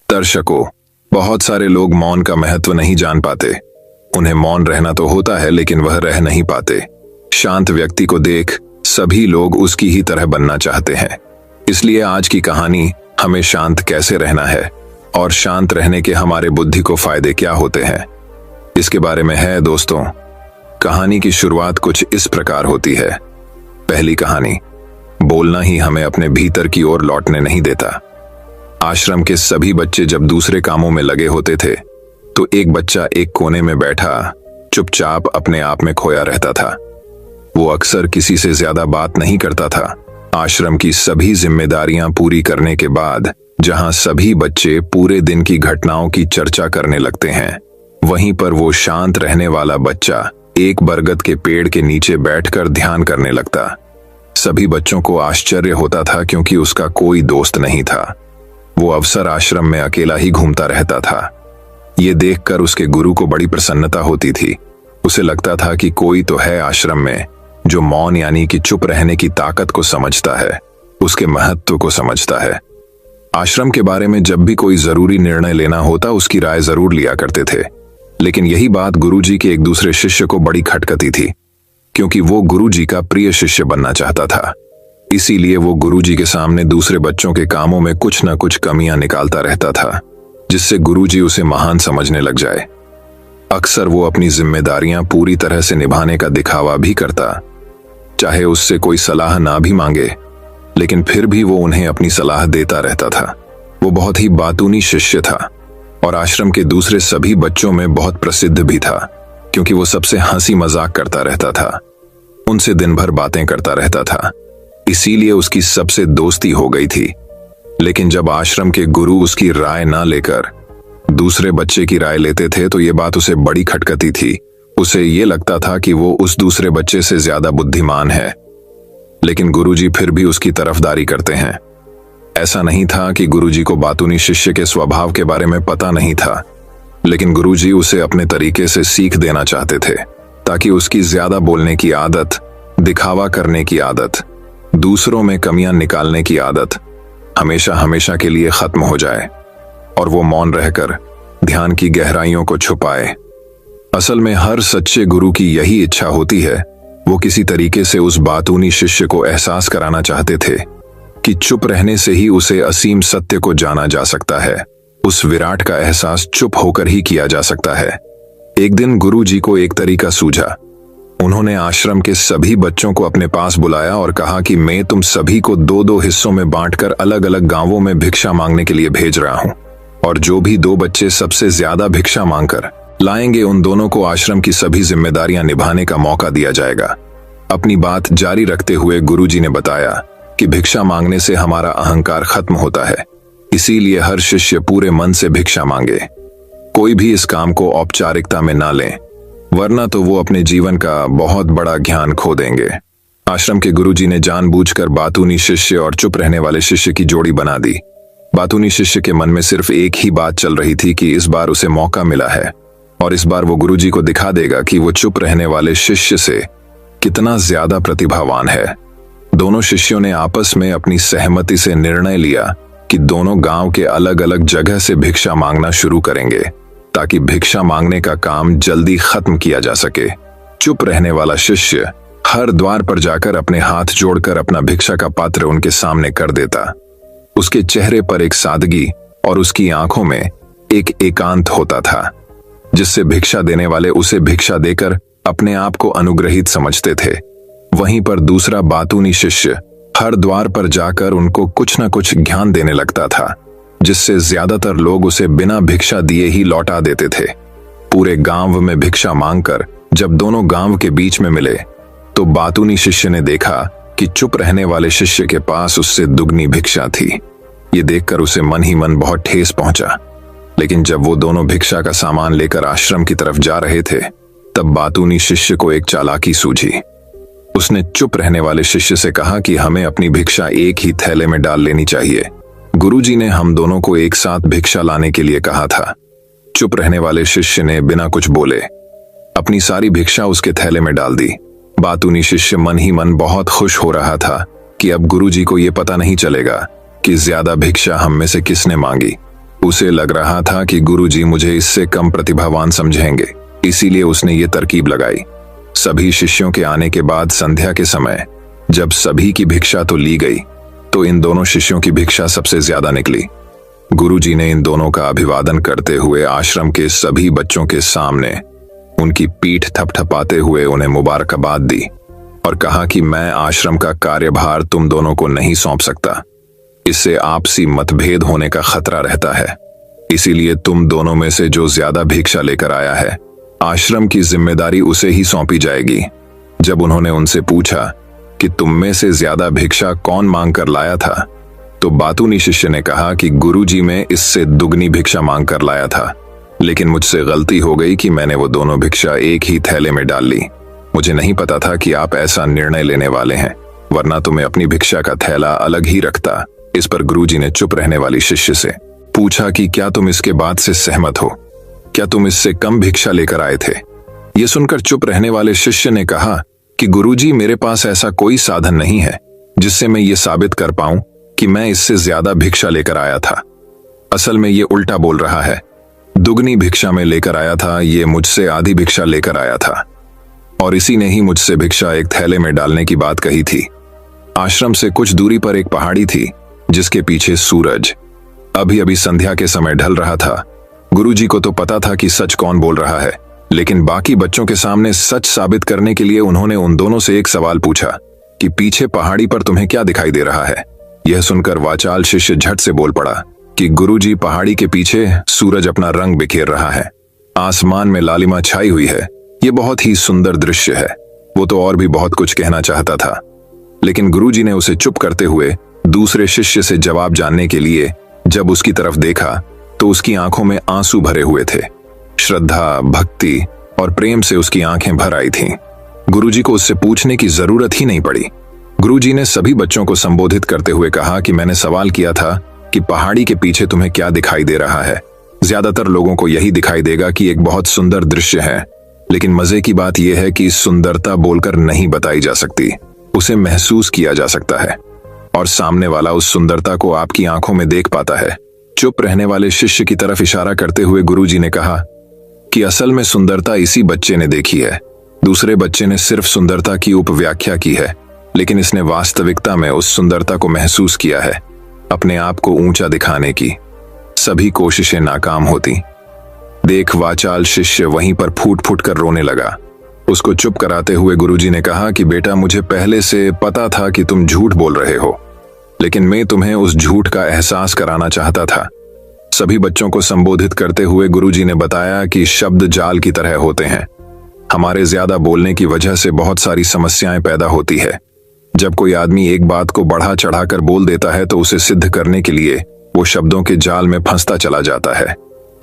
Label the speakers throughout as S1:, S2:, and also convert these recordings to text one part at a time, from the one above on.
S1: दर्शकों, बहुत सारे लोग मौन का महत्व नहीं जान पाते। उन्हें मौन रहना तो होता है, लेकिन वह रह नहीं पाते। शांत व्यक्ति को देख सभी लोग उसकी ही तरह बनना चाहते हैं। इसलिए आज की कहानी हमें शांत कैसे रहना है और शांत रहने के हमारे बुद्धि को फायदे क्या होते हैं, इसके बारे में है दोस्तों। कहानी की शुरुआत कुछ इस प्रकार होती है। पहली कहानी। बोलना ही हमें अपने भीतर की ओर लौटने नहीं देता। आश्रम के सभी बच्चे जब दूसरे कामों में लगे होते थे तो एक बच्चा एक कोने में बैठा चुपचाप अपने आप में खोया रहता था। वो अक्सर किसी से ज्यादा बात नहीं करता था। आश्रम की सभी जिम्मेदारियां पूरी करने के बाद जहां सभी बच्चे पूरे दिन की घटनाओं की चर्चा करने लगते हैं, वहीं पर वो शांत रहने वाला बच्चा एक बरगद के पेड़ के नीचे बैठकर ध्यान करने लगता। सभी बच्चों को आश्चर्य होता था क्योंकि उसका कोई दोस्त नहीं था। वो अवसर आश्रम में अकेला ही घूमता रहता था। ये देखकर उसके गुरु को बड़ी प्रसन्नता होती थी। उसे लगता था कि कोई तो है आश्रम में जो मौन यानी कि चुप रहने की ताकत को समझता है, उसके महत्व को समझता है। आश्रम के बारे में जब भी कोई जरूरी निर्णय लेना होता उसकी राय जरूर लिया करते थे। लेकिन यही बात गुरुजी के एक दूसरे शिष्य को बड़ी खटकती थी, क्योंकि वो गुरुजी का प्रिय शिष्य बनना चाहता था। इसीलिए वो गुरुजी के सामने दूसरे बच्चों के कामों में कुछ न कुछ कमियां निकालता रहता था, जिससे गुरुजी उसे महान समझने लग जाए। अक्सर वो अपनी जिम्मेदारियां पूरी तरह से निभाने का दिखावा भी करता, चाहे उससे कोई सलाह ना भी मांगे, लेकिन फिर भी वो उन्हें अपनी सलाह देता रहता था। वो बहुत ही बातूनी शिष्य था और आश्रम के दूसरे सभी बच्चों में बहुत प्रसिद्ध भी था, क्योंकि वो सबसे हंसी मजाक करता रहता था, उनसे दिन भर बातें करता रहता था। इसीलिए उसकी सबसे दोस्ती हो गई थी। लेकिन जब आश्रम के गुरु उसकी राय ना लेकर दूसरे बच्चे की राय लेते थे तो ये बात उसे बड़ी खटकती थी। उसे ये लगता था कि वो उस दूसरे बच्चे से ज्यादा बुद्धिमान है, लेकिन गुरुजी फिर भी उसकी तरफदारी करते हैं। ऐसा नहीं था कि गुरुजी को बातूनी शिष्य के स्वभाव के बारे में पता नहीं था, लेकिन गुरुजी उसे अपने तरीके से सीख देना चाहते थे, ताकि उसकी ज्यादा बोलने की आदत, दिखावा करने की आदत, दूसरों में कमियां निकालने की आदत हमेशा हमेशा के लिए खत्म हो जाए और वो मौन रहकर ध्यान की गहराइयों को छुपाए। असल में हर सच्चे गुरु की यही इच्छा होती है। वो किसी तरीके से उस बातूनी शिष्य को एहसास कराना चाहते थे कि चुप रहने से ही उसे असीम सत्य को जाना जा सकता है। उस विराट का एहसास चुप होकर ही किया जा सकता है। एक दिन गुरुजी को एक तरीका सूझा। उन्होंने आश्रम के सभी बच्चों को अपने पास बुलाया और कहा कि मैं तुम सभी को दो दो हिस्सों में बांटकर अलग अलग गांवों में भिक्षा मांगने के लिए भेज रहा हूं, और जो भी दो बच्चे सबसे ज्यादा भिक्षा मांगकर लाएंगे उन दोनों को आश्रम की सभी जिम्मेदारियां निभाने का मौका दिया जाएगा। अपनी बात जारी रखते हुए गुरुजी ने बताया कि भिक्षा मांगने से हमारा अहंकार खत्म होता है, इसीलिए हर शिष्य पूरे मन से भिक्षा मांगे। कोई भी इस काम को औपचारिकता में ना ले, वरना तो वो अपने जीवन का बहुत बड़ा ज्ञान खो देंगे। आश्रम के गुरुजी ने जानबूझकर बातूनी शिष्य और चुप रहने वाले शिष्य की जोड़ी बना दी। बातूनी शिष्य के मन में सिर्फ एक ही बात चल रही थी कि इस बार उसे मौका मिला है और इस बार वो गुरुजी को दिखा देगा कि वो चुप रहने वाले शिष्य से कितना ज्यादा प्रतिभावान है। दोनों शिष्यों ने आपस में अपनी सहमति से निर्णय लिया कि दोनों गांव के अलग अलग जगह से भिक्षा मांगना शुरू करेंगे, ताकि भिक्षा मांगने का काम जल्दी खत्म किया जा सके। चुप रहने वाला शिष्य हर द्वार पर जाकर अपने हाथ जोड़कर अपना भिक्षा का पात्र उनके सामने कर देता। उसके चेहरे पर एक सादगी और उसकी आंखों में एक एकांत होता था, जिससे भिक्षा देने वाले उसे भिक्षा देकर अपने आप को अनुग्रहित समझते थे। वहीं पर दूसरा बातूनी शिष्य हर द्वार पर जाकर उनको कुछ न कुछ ज्ञान देने लगता था, जिससे ज्यादातर लोग उसे बिना भिक्षा दिए ही लौटा देते थे। पूरे गांव में भिक्षा मांगकर जब दोनों गांव के बीच में मिले तो बातूनी शिष्य ने देखा कि चुप रहने वाले शिष्य के पास उससे दुगनी भिक्षा थी। ये देखकर उसे मन ही मन बहुत ठेस पहुंचा। लेकिन जब वो दोनों भिक्षा का सामान लेकर आश्रम की तरफ जा रहे थे, तब बातूनी शिष्य को एक चालाकी सूझी। उसने चुप रहने वाले शिष्य से कहा कि हमें अपनी भिक्षा एक ही थैले में डाल लेनी चाहिए। गुरुजी ने हम दोनों को एक साथ भिक्षा लाने के लिए कहा था। चुप रहने वाले शिष्य ने बिना कुछ बोले अपनी सारी भिक्षा उसके थैले में डाल दी। बातूनी शिष्य मन ही मन बहुत खुश हो रहा था कि अब गुरुजी को यह पता नहीं चलेगा कि ज्यादा भिक्षा हम में से किसने मांगी। उसे लग रहा था कि गुरुजी मुझे इससे कम प्रतिभावान समझेंगे, इसीलिए उसने ये तरकीब लगाई। सभी शिष्यों के आने के बाद संध्या के समय जब सभी की भिक्षा तो ली गई, तो इन दोनों शिष्यों की भिक्षा सबसे ज्यादा निकली। गुरुजी ने इन दोनों का अभिवादन करते हुए आश्रम के सभी बच्चों के सामने उनकी पीठ थपथपाते हुए उन्हें मुबारकबाद दी और कहा कि मैं आश्रम का कार्यभार तुम दोनों को नहीं सौंप सकता। इससे आपसी मतभेद होने का खतरा रहता है। इसीलिए तुम दोनों में से जो ज्यादा भिक्षा लेकर आया है, आश्रम की जिम्मेदारी उसे ही सौंपी जाएगी। जब उन्होंने उनसे पूछा कि तुम में से ज्यादा भिक्षा कौन मांग कर लाया था, तो बातूनी शिष्य ने कहा कि गुरुजी में इससे दुगनी भिक्षा मांग कर लाया था, लेकिन मुझसे गलती हो गई कि मैंने वो दोनों भिक्षा एक ही थैले में डाल ली। मुझे नहीं पता था कि आप ऐसा निर्णय लेने वाले हैं, वरना तुम्हें अपनी भिक्षा का थैला अलग ही रखता। इस पर गुरुजी ने चुप रहने वाली शिष्य से पूछा कि क्या तुम इसके बात से सहमत हो? क्या तुम इससे कम भिक्षा लेकर आए थे? ये सुनकर चुप रहने वाले शिष्य ने कहा कि गुरुजी, मेरे पास ऐसा कोई साधन नहीं है जिससे मैं ये साबित कर पाऊं कि मैं इससे ज्यादा भिक्षा लेकर आया था। असल में ये उल्टा बोल रहा है। दुगनी भिक्षा में लेकर आया था, ये मुझसे आधी भिक्षा लेकर आया था और इसी ने ही मुझसे भिक्षा एक थैले में डालने की बात कही थी। आश्रम से कुछ दूरी पर एक पहाड़ी थी जिसके पीछे सूरज अभी अभी संध्या के समय ढल रहा था। गुरुजी को तो पता था कि सच कौन बोल रहा है, लेकिन बाकी बच्चों के सामने सच साबित करने के लिए उन्होंने उन दोनों से एक सवाल पूछा कि पीछे पहाड़ी पर तुम्हें क्या दिखाई दे रहा है? यह सुनकर वाचाल शिष्य झट से बोल पड़ा कि गुरुजी, पहाड़ी के पीछे सूरज अपना रंग बिखेर रहा है, आसमान में लालिमा छाई हुई है, ये बहुत ही सुंदर दृश्य है। वो तो और भी बहुत कुछ कहना चाहता था, लेकिन गुरुजी ने उसे चुप करते हुए दूसरे शिष्य से जवाब जानने के लिए जब उसकी तरफ देखा तो उसकी आंखों में आंसू भरे हुए थे। श्रद्धा, भक्ति और प्रेम से उसकी आंखें भर आई थीं। गुरुजी को उससे पूछने की जरूरत ही नहीं पड़ी। गुरुजी ने सभी बच्चों को संबोधित करते हुए कहा कि मैंने सवाल किया था कि पहाड़ी के पीछे तुम्हें क्या दिखाई दे रहा है। ज्यादातर लोगों को यही दिखाई देगा कि एक बहुत सुंदर दृश्य है, लेकिन मजे की बात यह है कि इस सुंदरता बोलकर नहीं बताई जा सकती, उसे महसूस किया जा सकता है और सामने वाला उस सुंदरता को आपकी आंखों में देख पाता है। चुप रहने वाले शिष्य की तरफ इशारा करते हुए गुरुजी ने कहा कि असल में सुंदरता इसी बच्चे ने देखी है। दूसरे बच्चे ने सिर्फ सुंदरता की उपव्याख्या की है, लेकिन इसने वास्तविकता में उस सुंदरता को महसूस किया है। अपने आप को ऊंचा दिखाने की सभी कोशिशें नाकाम होती। देख, वाचाल शिष्य वहीं पर फूट फूट कर रोने लगा। उसको चुप कराते हुए गुरुजी ने कहा कि बेटा, मुझे पहले से पता था कि तुम झूठ बोल रहे हो, लेकिन मैं तुम्हें उस झूठ का एहसास कराना चाहता था। सभी बच्चों को संबोधित करते हुए गुरुजी ने बताया कि शब्द जाल की तरह होते हैं। हमारे ज्यादा बोलने की वजह से बहुत सारी समस्याएं पैदा होती है। जब कोई आदमी एक बात को बढ़ा चढ़ाकर बोल देता है तो उसे सिद्ध करने के लिए वो शब्दों के जाल में फंसता चला जाता है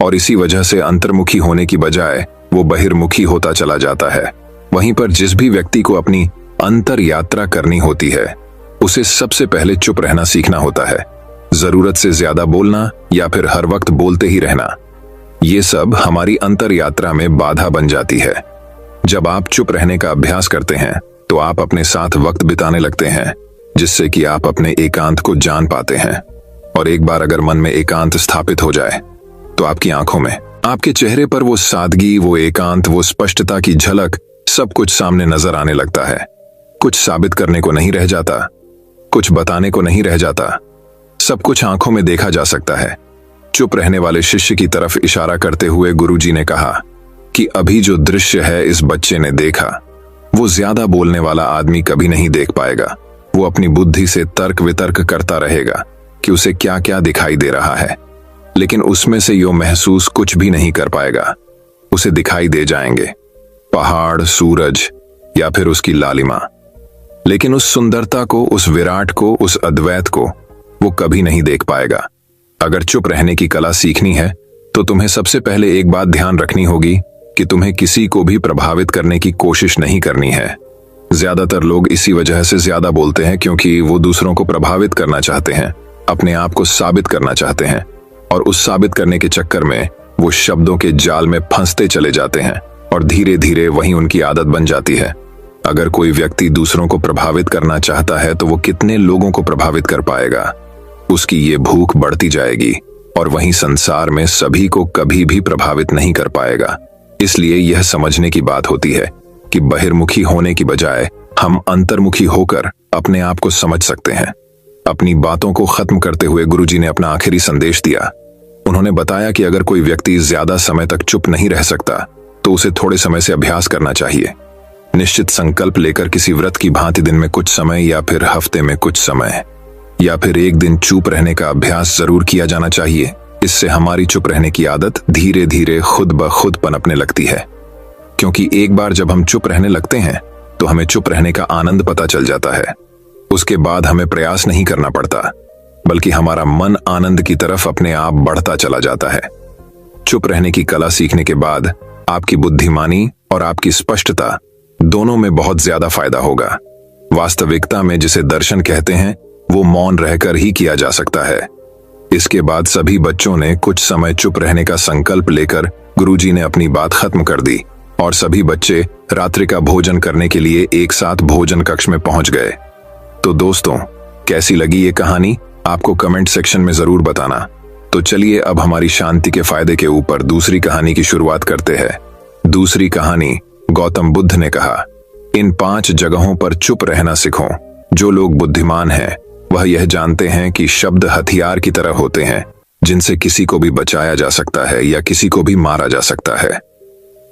S1: और इसी वजह से अंतर्मुखी होने की बजाय वो बहिर्मुखी होता चला जाता है। वहीं पर जिस भी व्यक्ति को अपनी अंतर यात्रा करनी होती है, उसे सबसे पहले चुप रहना सीखना होता है। जरूरत से ज्यादा बोलना या फिर हर वक्त बोलते ही रहना, ये सब हमारी अंतर यात्रा में बाधा बन जाती है। जब आप चुप रहने का अभ्यास करते हैं तो आप अपने साथ वक्त बिताने लगते हैं, जिससे कि आप अपने एकांत को जान पाते हैं। और एक बार अगर मन में एकांत स्थापित हो जाए तो आपकी आंखों में, आपके चेहरे पर वो सादगी, वो एकांत, वो स्पष्टता की झलक, सब कुछ सामने नजर आने लगता है। कुछ साबित करने को नहीं रह जाता, कुछ बताने को नहीं रह जाता, सब कुछ आंखों में देखा जा सकता है। चुप रहने वाले शिष्य की तरफ इशारा करते हुए गुरुजी ने कहा कि अभी जो दृश्य है इस बच्चे ने देखा, वो ज्यादा बोलने वाला आदमी कभी नहीं देख पाएगा। वो अपनी बुद्धि से तर्क वितर्क करता रहेगा कि उसे क्या क्या दिखाई दे रहा है, लेकिन उसमें से यो महसूस कुछ भी नहीं कर पाएगा। उसे दिखाई दे जाएंगे पहाड़, सूरज या फिर उसकी लालिमा, लेकिन उस सुंदरता को, उस विराट को, उस अद्वैत को वो कभी नहीं देख पाएगा। अगर चुप रहने की कला सीखनी है तो तुम्हें सबसे पहले एक बात ध्यान रखनी होगी कि तुम्हें किसी को भी प्रभावित करने की कोशिश नहीं करनी है। ज्यादातर लोग इसी वजह से ज्यादा बोलते हैं क्योंकि वो दूसरों को प्रभावित करना चाहते हैं, अपने आप को साबित करना चाहते हैं, और उस साबित करने के चक्कर में वो शब्दों के जाल में फंसते चले जाते हैं और धीरे धीरे वही उनकी आदत बन जाती है। अगर कोई व्यक्ति दूसरों को प्रभावित करना चाहता है तो वो कितने लोगों को प्रभावित कर पाएगा, उसकी ये भूख बढ़ती जाएगी। और वहीं संसार में सभी को कभी भी प्रभावित नहीं कर पाएगा। इसलिए यह समझने की बात होती है कि बहिर्मुखी होने की बजाय हम अंतर्मुखी होकर अपने आप को समझ सकते हैं। अपनी बातों को खत्म करते हुए गुरुजी ने अपना आखिरी संदेश दिया। उन्होंने बताया कि अगर कोई व्यक्ति ज्यादा समय तक चुप नहीं रह सकता तो उसे थोड़े समय से अभ्यास करना चाहिए। निश्चित संकल्प लेकर किसी व्रत की भांति दिन में कुछ समय या फिर हफ्ते में कुछ समय या फिर एक दिन चुप रहने का अभ्यास जरूर किया जाना चाहिए। इससे हमारी चुप रहने की आदत धीरे धीरे खुद ब खुद पनपने लगती है, क्योंकि एक बार जब हम चुप रहने लगते हैं तो हमें चुप रहने का आनंद पता चल जाता है। उसके बाद हमें प्रयास नहीं करना पड़ता, बल्कि हमारा मन आनंद की तरफ अपने आप बढ़ता चला जाता है। चुप रहने की कला सीखने के बाद आपकी बुद्धिमानी और आपकी स्पष्टता दोनों में बहुत ज्यादा फायदा होगा। वास्तविकता में जिसे दर्शन कहते हैं वो मौन रहकर ही किया जा सकता है। इसके बाद सभी बच्चों ने कुछ समय चुप रहने का संकल्प लेकर गुरुजी ने अपनी बात खत्म कर दी और सभी बच्चे रात्रि का भोजन करने के लिए एक साथ भोजन कक्ष में पहुंच गए। तो दोस्तों, कैसी लगी ये कहानी आपको कमेंट सेक्शन में जरूर बताना। तो चलिए अब हमारी शांति के फायदे के ऊपर दूसरी कहानी की शुरुआत करते हैं। दूसरी कहानी, गौतम बुद्ध ने कहा, इन 5 जगहों पर चुप रहना सीखो। जो लोग बुद्धिमान हैं वह यह जानते हैं कि शब्द हथियार की तरह होते हैं जिनसे किसी को भी बचाया जा सकता है या किसी को भी मारा जा सकता है।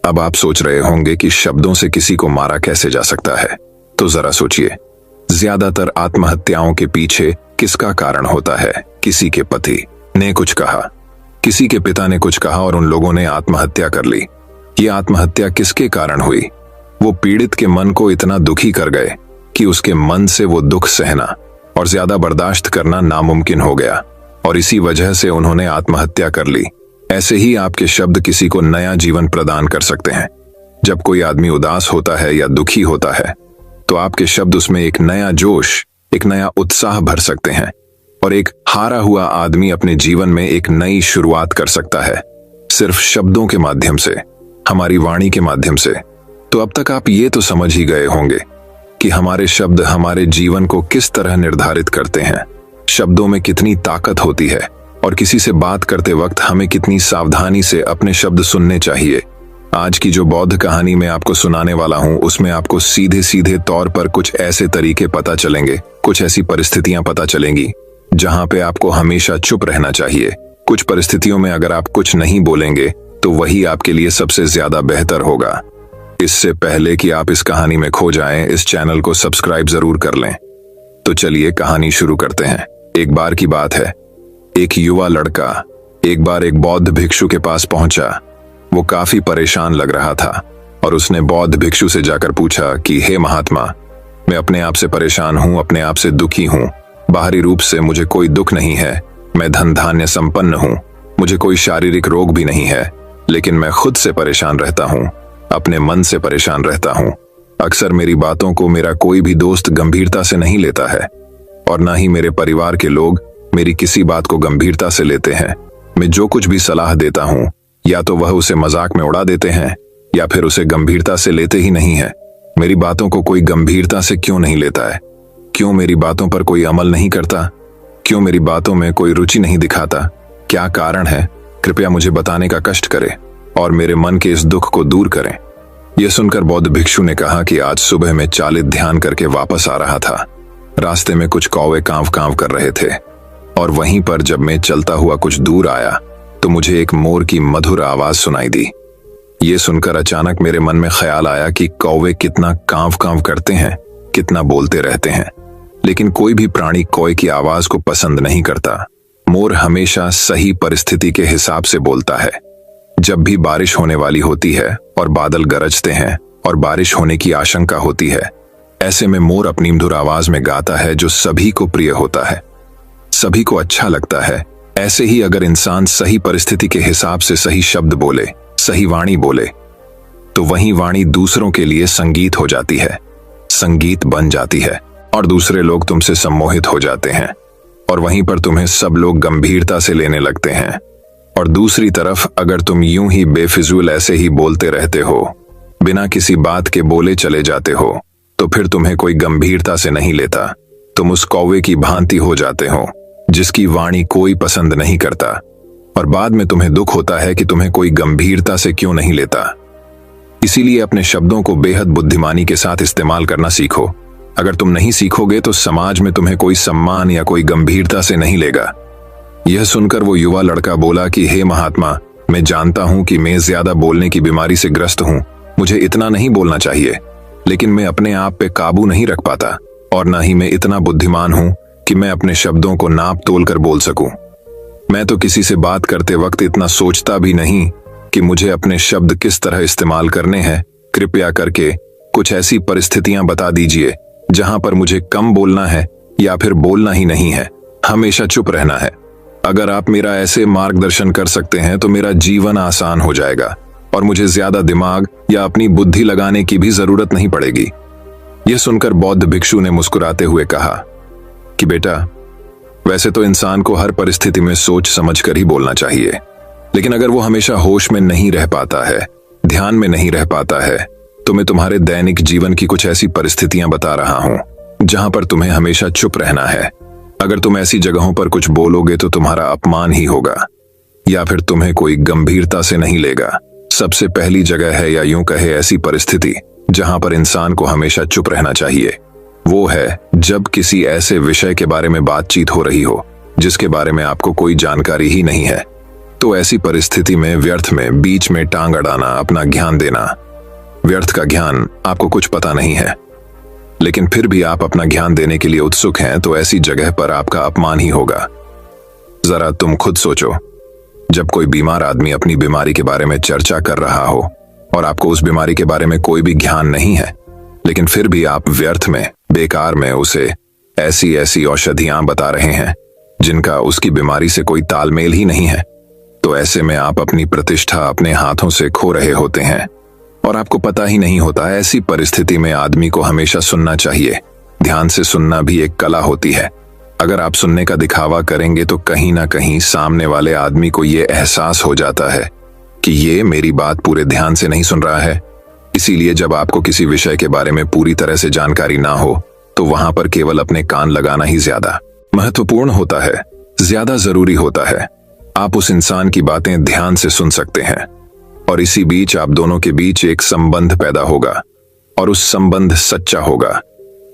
S1: अब आप सोच रहे होंगे कि शब्दों से किसी को मारा कैसे जा सकता है, तो जरा सोचिए। ज्यादातर आत्महत्याओं के पीछे किसका कारण होता है? किसी के पति ने कुछ कहा, किसी के पिता ने कुछ कहा और उन लोगों ने आत्महत्या कर ली। ये आत्महत्या किसके कारण हुई? वो पीड़ित के मन को इतना दुखी कर गए कि उसके मन से वो दुख सहना और ज्यादा बर्दाश्त करना नामुमकिन हो गया और इसी वजह से उन्होंने आत्महत्या कर ली। ऐसे ही आपके शब्द किसी को नया जीवन प्रदान कर सकते हैं। जब कोई आदमी उदास होता है या दुखी होता है तो आपके शब्द उसमें एक नया जोश, एक नया उत्साह भर सकते हैं और एक हारा हुआ आदमी अपने जीवन में एक नई शुरुआत कर सकता है, सिर्फ शब्दों के माध्यम से, हमारी वाणी के माध्यम से। तो अब तक आप ये तो समझ ही गए होंगे कि हमारे शब्द हमारे जीवन को किस तरह निर्धारित करते हैं। शब्दों में कितनी ताकत होती है और किसी से बात करते वक्त हमें कितनी सावधानी से अपने शब्द सुनने चाहिए। आज की जो बौद्ध कहानी मैं आपको सुनाने वाला हूं उसमें आपको सीधे सीधे तौर पर कुछ ऐसे तरीके पता चलेंगे, कुछ ऐसी परिस्थितियां पता चलेंगी जहां पे आपको हमेशा चुप रहना चाहिए। कुछ परिस्थितियों में अगर आप कुछ नहीं बोलेंगे तो वही आपके लिए सबसे ज्यादा बेहतर होगा। इससे पहले कि आप इस कहानी में खो जाएं, इस चैनल को सब्सक्राइब जरूर कर लें। तो चलिए कहानी शुरू करते हैं। एक बार की बात है, एक युवा लड़का एक बार एक बौद्ध भिक्षु के पास पहुंचा। वो काफी परेशान लग रहा था और उसने बौद्ध भिक्षु से जाकर पूछा कि हे महात्मा, मैं अपने आप से परेशान हूं, अपने आप से दुखी हूं। बाहरी रूप से मुझे कोई दुख नहीं है, मैं धन धान्य संपन्न हूं, मुझे कोई शारीरिक रोग भी नहीं है, लेकिन मैं खुद से परेशान रहता हूं, अपने मन से परेशान रहता हूं। अक्सर मेरी बातों को मेरा कोई भी दोस्त गंभीरता से नहीं लेता है और ना ही मेरे परिवार के लोग मेरी किसी बात को गंभीरता से लेते हैं। मैं जो कुछ भी सलाह देता हूं या तो वह उसे मजाक में उड़ा देते हैं या फिर उसे गंभीरता से लेते ही नहीं है। मेरी बातों को कोई गंभीरता से क्यों नहीं लेता है? क्यों मेरी बातों पर कोई अमल नहीं करता? क्यों मेरी बातों में कोई रुचि नहीं दिखाता? क्या कारण है? कृपया मुझे बताने का कष्ट करें और मेरे मन के इस दुख को दूर करें। यह सुनकर बौद्ध भिक्षु ने कहा कि आज सुबह मैं चालित ध्यान करके वापस आ रहा था। रास्ते में कुछ कौवे कांव कांव कर रहे थे और वहीं पर जब मैं चलता हुआ कुछ दूर आया तो मुझे एक मोर की मधुर आवाज सुनाई दी। ये सुनकर अचानक मेरे मन में ख्याल आया कि कौवे कितना कांव कांव करते हैं, कितना बोलते रहते हैं, लेकिन कोई भी प्राणी कौवे की आवाज को पसंद नहीं करता। मोर हमेशा सही परिस्थिति के हिसाब से बोलता है। जब भी बारिश होने वाली होती है और बादल गरजते हैं और बारिश होने की आशंका होती है, ऐसे में मोर अपनी मधुर आवाज में गाता है जो सभी को प्रिय होता है, सभी को अच्छा लगता है। ऐसे ही अगर इंसान सही परिस्थिति के हिसाब से सही शब्द बोले, सही वाणी बोले, तो वही वाणी दूसरों के लिए संगीत हो जाती है, संगीत बन जाती है और दूसरे लोग तुमसे सम्मोहित हो जाते हैं और वहीं पर तुम्हें सब लोग गंभीरता से लेने लगते हैं। और दूसरी तरफ अगर तुम यूं ही बेफिजूल ऐसे ही बोलते रहते हो, बिना किसी बात के बोले चले जाते हो, तो फिर तुम्हें कोई गंभीरता से नहीं लेता। तुम उस कौवे की भांति हो जाते हो जिसकी वाणी कोई पसंद नहीं करता। और बाद में तुम्हें दुख होता है कि तुम्हें कोई गंभीरता से क्यों नहीं लेता। इसीलिए अपने शब्दों को बेहद बुद्धिमानी के साथ इस्तेमाल करना सीखो। अगर तुम नहीं सीखोगे तो समाज में तुम्हें कोई सम्मान या कोई गंभीरता से नहीं लेगा। यह सुनकर वो युवा लड़का बोला कि हे महात्मा, मैं जानता हूं कि मैं ज्यादा बोलने की बीमारी से ग्रस्त हूं, मुझे इतना नहीं बोलना चाहिए, लेकिन मैं अपने आप पे काबू नहीं रख पाता और ना ही मैं इतना बुद्धिमान हूं कि मैं अपने शब्दों को नाप तोल कर बोल सकूं। मैं तो किसी से बात करते वक्त इतना सोचता भी नहीं कि मुझे अपने शब्द किस तरह इस्तेमाल करने हैं। कृपया करके कुछ ऐसी परिस्थितियां बता दीजिए जहां पर मुझे कम बोलना है या फिर बोलना ही नहीं है, हमेशा चुप रहना है। अगर आप मेरा ऐसे मार्गदर्शन कर सकते हैं तो मेरा जीवन आसान हो जाएगा और मुझे ज्यादा दिमाग या अपनी बुद्धि लगाने की भी जरूरत नहीं पड़ेगी। यह सुनकर बौद्ध भिक्षु ने मुस्कुराते हुए कहा कि बेटा, वैसे तो इंसान को हर परिस्थिति में सोच समझ कर ही बोलना चाहिए, लेकिन अगर वो हमेशा होश में नहीं रह पाता है, ध्यान में नहीं रह पाता है, तो मैं तुम्हारे दैनिक जीवन की कुछ ऐसी परिस्थितियां बता रहा हूं जहां पर तुम्हें हमेशा चुप रहना है। अगर तुम ऐसी जगहों पर कुछ बोलोगे तो तुम्हारा अपमान ही होगा या फिर तुम्हें कोई गंभीरता से नहीं लेगा। सबसे पहली जगह है, या यूं कहे ऐसी परिस्थिति जहां पर इंसान को हमेशा चुप रहना चाहिए, वो है जब किसी ऐसे विषय के बारे में बातचीत हो रही हो जिसके बारे में आपको कोई जानकारी ही नहीं है। तो ऐसी परिस्थिति में व्यर्थ में बीच में टांग अड़ाना, अपना ज्ञान देना, व्यर्थ का ज्ञान आपको कुछ पता नहीं है लेकिन फिर भी आप अपना ज्ञान देने के लिए उत्सुक हैं, तो ऐसी जगह पर आपका अपमान ही होगा। जरा तुम खुद सोचो, जब कोई बीमार आदमी अपनी बीमारी के बारे में चर्चा कर रहा हो और आपको उस बीमारी के बारे में कोई भी ज्ञान नहीं है, लेकिन फिर भी आप व्यर्थ में, बेकार में उसे ऐसी ऐसी औषधियां बता रहे हैं जिनका उसकी बीमारी से कोई तालमेल ही नहीं है, तो ऐसे में आप अपनी प्रतिष्ठा अपने हाथों से खो रहे होते हैं और आपको पता ही नहीं होता। ऐसी परिस्थिति में आदमी को हमेशा सुनना चाहिए। ध्यान से सुनना भी एक कला होती है। अगर आप सुनने का दिखावा करेंगे तो कहीं ना कहीं सामने वाले आदमी को यह एहसास हो जाता है कि ये मेरी बात पूरे ध्यान से नहीं सुन रहा है। इसीलिए जब आपको किसी विषय के बारे में पूरी तरह से जानकारी ना हो तो वहां पर केवल अपने कान लगाना ही ज्यादा महत्वपूर्ण होता है, ज्यादा जरूरी होता है। आप उस इंसान की बातें ध्यान से सुन सकते हैं और इसी बीच आप दोनों के बीच एक संबंध पैदा होगा और उस संबंध सच्चा होगा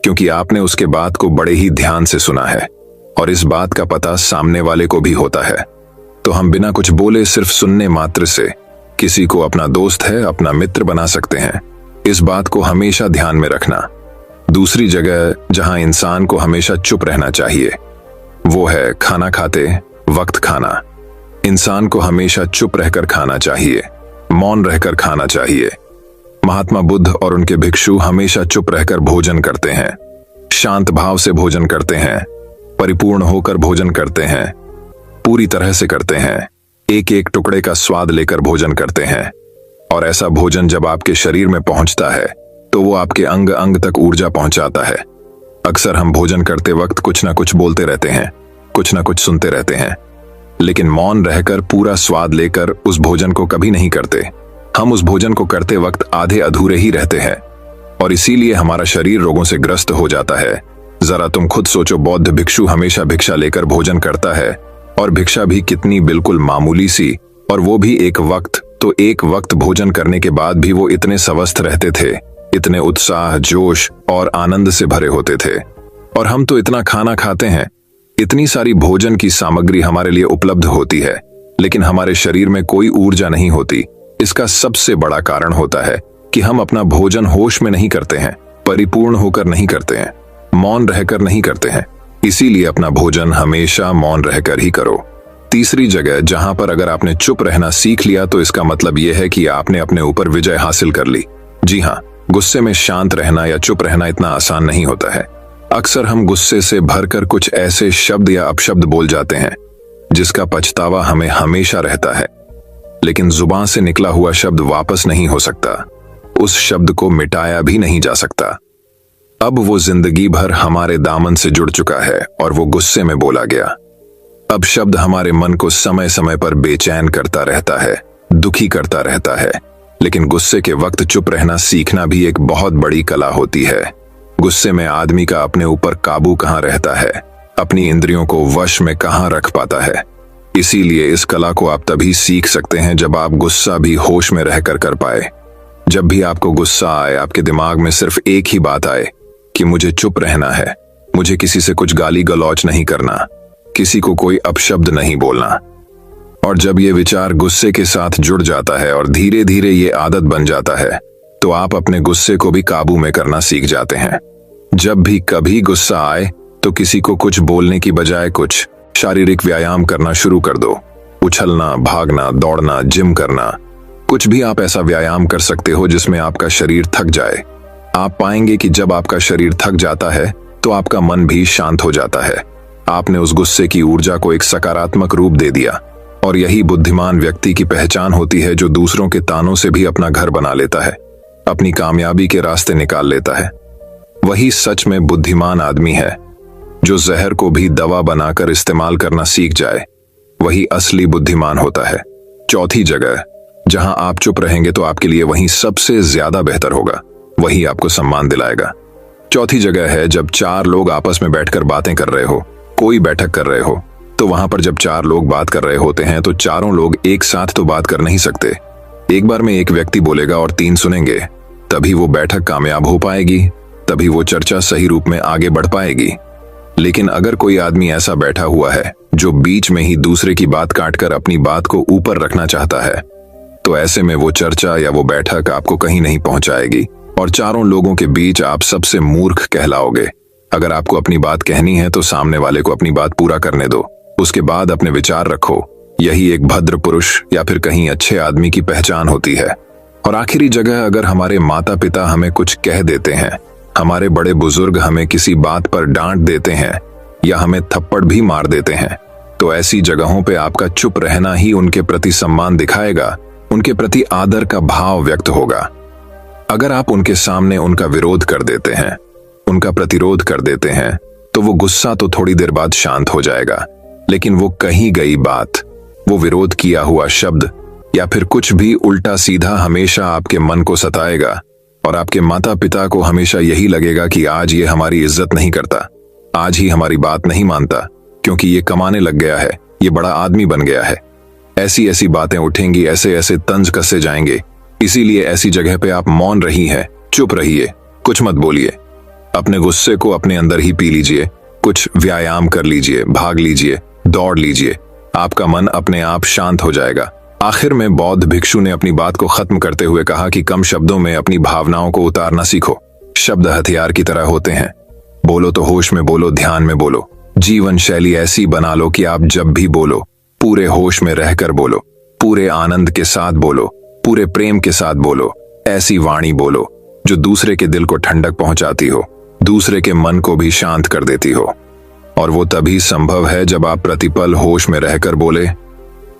S1: क्योंकि आपने उसके बात को बड़े ही ध्यान से सुना है और इस बात का पता सामने वाले को भी होता है। तो हम बिना कुछ बोले सिर्फ सुनने मात्र से किसी को अपना दोस्त है, अपना मित्र बना सकते हैं। इस बात को हमेशा ध्यान में रखना। दूसरी जगह जहां इंसान को हमेशा चुप रहना चाहिए वो है खाना खाते वक्त खाना। इंसान को हमेशा चुप रहकर खाना चाहिए, मौन रहकर खाना चाहिए। महात्मा बुद्ध और उनके भिक्षु हमेशा चुप रहकर भोजन करते हैं, शांत भाव से भोजन करते हैं, परिपूर्ण होकर भोजन करते हैं, पूरी तरह से करते हैं, एक एक टुकड़े का स्वाद लेकर भोजन करते हैं। और ऐसा भोजन जब आपके शरीर में पहुंचता है तो वो आपके अंग अंग तक ऊर्जा पहुंचाता है। अक्सर हम भोजन करते वक्त कुछ ना कुछ बोलते रहते हैं, कुछ ना कुछ सुनते रहते हैं, लेकिन मौन रहकर पूरा स्वाद लेकर उस भोजन को कभी नहीं करते। हम उस भोजन को करते वक्त आधे अधूरे ही रहते हैं और इसीलिए हमारा शरीर रोगों से ग्रस्त हो जाता है। जरा तुम खुद सोचो, बौद्ध भिक्षु हमेशा भिक्षा लेकर भोजन करता है और भिक्षा भी कितनी बिल्कुल मामूली सी, और वो भी एक वक्त। तो एक वक्त भोजन करने के बाद भी वो इतने स्वस्थ रहते थे, इतने उत्साह, जोश और आनंद से भरे होते थे। और हम तो इतना खाना खाते हैं, इतनी सारी भोजन की सामग्री हमारे लिए उपलब्ध होती है, लेकिन हमारे शरीर में कोई ऊर्जा नहीं होती। इसका सबसे बड़ा कारण होता है कि हम अपना भोजन होश में नहीं करते हैं, परिपूर्ण होकर नहीं करते हैं, मौन रहकर नहीं करते हैं। इसीलिए अपना भोजन हमेशा मौन रहकर ही करो। तीसरी जगह जहां पर अगर आपने चुप रहना सीख लिया तो इसका मतलब यह है कि आपने अपने ऊपर विजय हासिल कर ली। जी हाँ, गुस्से में शांत रहना या चुप रहना इतना आसान नहीं होता है। अक्सर हम गुस्से से भरकर कुछ ऐसे शब्द या अपशब्द बोल जाते हैं जिसका पछतावा हमें हमेशा रहता है, लेकिन जुबान से निकला हुआ शब्द वापस नहीं हो सकता, उस शब्द को मिटाया भी नहीं जा सकता। अब वो जिंदगी भर हमारे दामन से जुड़ चुका है और वो गुस्से में बोला गया। अब शब्द हमारे मन को समय समय पर बेचैन करता रहता है, दुखी करता रहता है, लेकिन गुस्से के वक्त चुप रहना सीखना भी एक बहुत बड़ी कला होती है। गुस्से में आदमी का अपने ऊपर काबू कहाँ रहता है, अपनी इंद्रियों को वश में कहाँ रख पाता है। इसीलिए इस कला को आप तभी सीख सकते हैं जब आप गुस्सा भी होश में रहकर कर पाए। जब भी आपको गुस्सा आए, आपके दिमाग में सिर्फ एक ही बात आए कि मुझे चुप रहना है, मुझे किसी से कुछ गाली गलौच नहीं करना, किसी को कोई अपशब्द नहीं बोलना। और जब ये विचार गुस्से के साथ जुड़ जाता है और धीरे धीरे ये आदत बन जाता है, तो आप अपने गुस्से को भी काबू में करना सीख जाते हैं। जब भी कभी गुस्सा आए तो किसी को कुछ बोलने की बजाय कुछ शारीरिक व्यायाम करना शुरू कर दो। उछलना, भागना, दौड़ना, जिम करना, कुछ भी आप ऐसा व्यायाम कर सकते हो जिसमें आपका शरीर थक जाए। आप पाएंगे कि जब आपका शरीर थक जाता है तो आपका मन भी शांत हो जाता है। आपने उस गुस्से की ऊर्जा को एक सकारात्मक रूप दे दिया। और यही बुद्धिमान व्यक्ति की पहचान होती है, जो दूसरों के तानों से भी अपना घर बना लेता है, अपनी कामयाबी के रास्ते निकाल लेता है। वही सच में बुद्धिमान आदमी है, जो जहर को भी दवा बनाकर इस्तेमाल करना सीख जाए। वही असली बुद्धिमान होता है। चौथी जगह, जहां आप चुप रहेंगे तो आपके लिए वही सबसे ज्यादा बेहतर होगा, वही आपको सम्मान दिलाएगा। चौथी जगह है जब चार लोग आपस में बैठकर बातें कर रहे हो, कोई बैठक कर रहे हो, तो वहां पर जब चार लोग बात कर रहे होते हैं तो चारों लोग एक साथ तो बात कर नहीं सकते। एक बार में एक व्यक्ति बोलेगा और तीन सुनेंगे, तभी वो बैठक कामयाब हो पाएगी, तभी वो चर्चा सही रूप में आगे बढ़ पाएगी। लेकिन अगर कोई आदमी ऐसा बैठा हुआ है जो बीच में ही दूसरे की बात काटकर अपनी बात को ऊपर रखना चाहता है, तो ऐसे में वो चर्चा या वो बैठक आपको कहीं नहीं पहुंचाएगी और चारों लोगों के बीच आप सबसे मूर्ख कहलाओगे। अगर आपको अपनी बात कहनी है तो सामने वाले को अपनी बात पूरा करने दो, उसके बाद अपने विचार रखो। यही एक भद्र पुरुष या फिर कहीं अच्छे आदमी की पहचान होती है। और आखिरी जगह, अगर हमारे माता पिता हमें कुछ कह देते हैं, हमारे बड़े बुजुर्ग हमें किसी बात पर डांट देते हैं या हमें थप्पड़ भी मार देते हैं, तो ऐसी जगहों पे आपका चुप रहना ही उनके प्रति सम्मान दिखाएगा, उनके प्रति आदर का भाव व्यक्त होगा। अगर आप उनके सामने उनका विरोध कर देते हैं, उनका प्रतिरोध कर देते हैं, तो वो गुस्सा तो थोड़ी देर बाद शांत हो जाएगा, लेकिन वो कही गई बात, वो विरोध किया हुआ शब्द या फिर कुछ भी उल्टा सीधा हमेशा आपके मन को सताएगा। और आपके माता पिता को हमेशा यही लगेगा कि आज ये हमारी इज्जत नहीं करता, आज ही हमारी बात नहीं मानता, क्योंकि ये कमाने लग गया है, ये बड़ा आदमी बन गया है। ऐसी ऐसी बातें उठेंगी, ऐसे ऐसे तंज कसे जाएंगे। इसीलिए ऐसी जगह पे आप मौन रही हैं, चुप रहिए, कुछ मत बोलिए। अपने गुस्से को अपने अंदर ही पी लीजिए, कुछ व्यायाम कर लीजिए, भाग लीजिए, दौड़ लीजिए, आपका मन अपने आप शांत हो जाएगा। आखिर में बौद्ध भिक्षु ने अपनी बात को खत्म करते हुए कहा कि कम शब्दों में अपनी भावनाओं को उतारना सीखो। शब्द हथियार की तरह होते हैं। बोलो तो होश में बोलो, ध्यान में बोलो। जीवन शैली ऐसी बना लो कि आप जब भी बोलो पूरे होश में रहकर बोलो, पूरे आनंद के साथ बोलो, पूरे प्रेम के साथ बोलो। ऐसी वाणी बोलो जो दूसरे के दिल को ठंडक पहुंचाती हो, दूसरे के मन को भी शांत कर देती हो। और वो तभी संभव है जब आप प्रतिपल होश में रहकर बोले।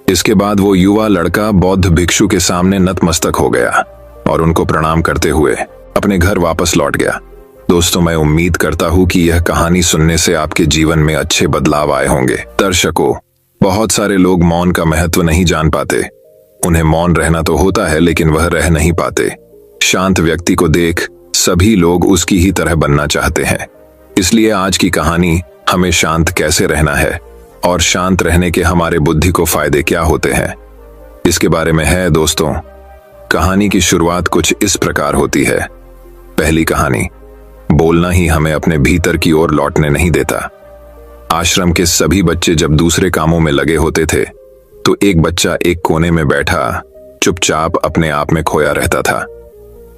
S1: इसके बाद वो युवा लड़का बौद्ध भिक्षु के सामने नतमस्तक हो गया और उनको प्रणाम करते हुए अपने घर वापस लौट गया। दोस्तों, मैं उम्मीद करता हूं कि यह कहानी सुनने से आपके जीवन में अच्छे बदलाव आए होंगे। दर्शकों, बहुत सारे लोग मौन का महत्व नहीं जान पाते। उन्हें मौन रहना तो होता है, लेकिन वह रह नहीं पाते। शांत व्यक्ति को देख सभी लोग उसकी ही तरह बनना चाहते हैं। इसलिए आज की कहानी हमें शांत कैसे रहना है और शांत रहने के हमारे बुद्धि को फायदे क्या होते हैं, इसके बारे में है। दोस्तों, कहानी की शुरुआत कुछ इस प्रकार होती है। पहली कहानी, बोलना ही हमें अपने भीतर की ओर लौटने नहीं देता। आश्रम के सभी बच्चे जब दूसरे कामों में लगे होते थे तो एक बच्चा एक कोने में बैठा चुपचाप अपने आप में खोया रहता था।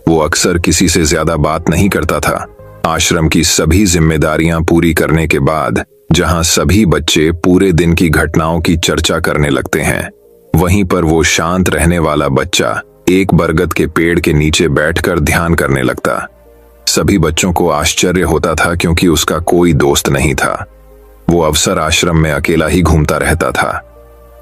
S1: वो अक्सर किसी से ज्यादा बात नहीं करता था। आश्रम की सभी जिम्मेदारियां पूरी करने के बाद जहां सभी बच्चे पूरे दिन की घटनाओं की चर्चा करने लगते हैं, वहीं पर वो शांत रहने वाला बच्चा एक बरगद के पेड़ के नीचे बैठकर ध्यान करने लगता। सभी बच्चों को आश्चर्य होता था क्योंकि उसका कोई दोस्त नहीं था। वो अवसर आश्रम में अकेला ही घूमता रहता था।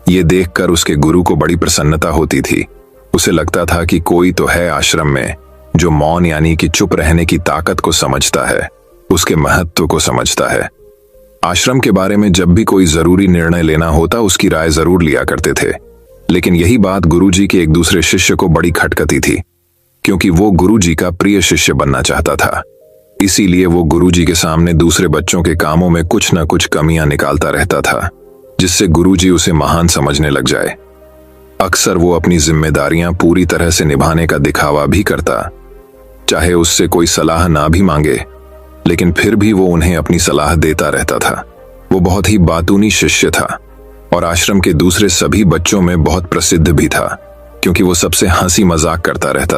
S1: ये देखकर उसके गुरु को बड़ी प्रसन्नता होती थी। उसे लगता था कि कोई तो है आश्रम में जो मौन यानी कि चुप रहने की ताकत को समझता है, उसके महत्व को समझता है। आश्रम के बारे में जब भी कोई जरूरी निर्णय लेना होता उसकी राय जरूर लिया करते थे। लेकिन यही बात गुरुजी के एक दूसरे शिष्य को बड़ी खटकती थी, क्योंकि वो गुरुजी का प्रिय शिष्य बनना चाहता था। इसीलिए वो गुरुजी के सामने दूसरे बच्चों के कामों में कुछ न कुछ कमियां निकालता रहता था। जिससे गुरुजी उसे महान समझने लग जाए। अक्सर वो अपनी जिम्मेदारियां पूरी तरह से निभाने का दिखावा भी करता, चाहे उससे कोई सलाह ना भी मांगे, लेकिन फिर भी वो उन्हें अपनी सलाह देता रहता था। वो बहुत ही बातूनी शिष्य था और आश्रम के दूसरे सभी बच्चों में बहुत प्रसिद्ध भी था, क्योंकि वो सबसे हंसी मजाक करता रहता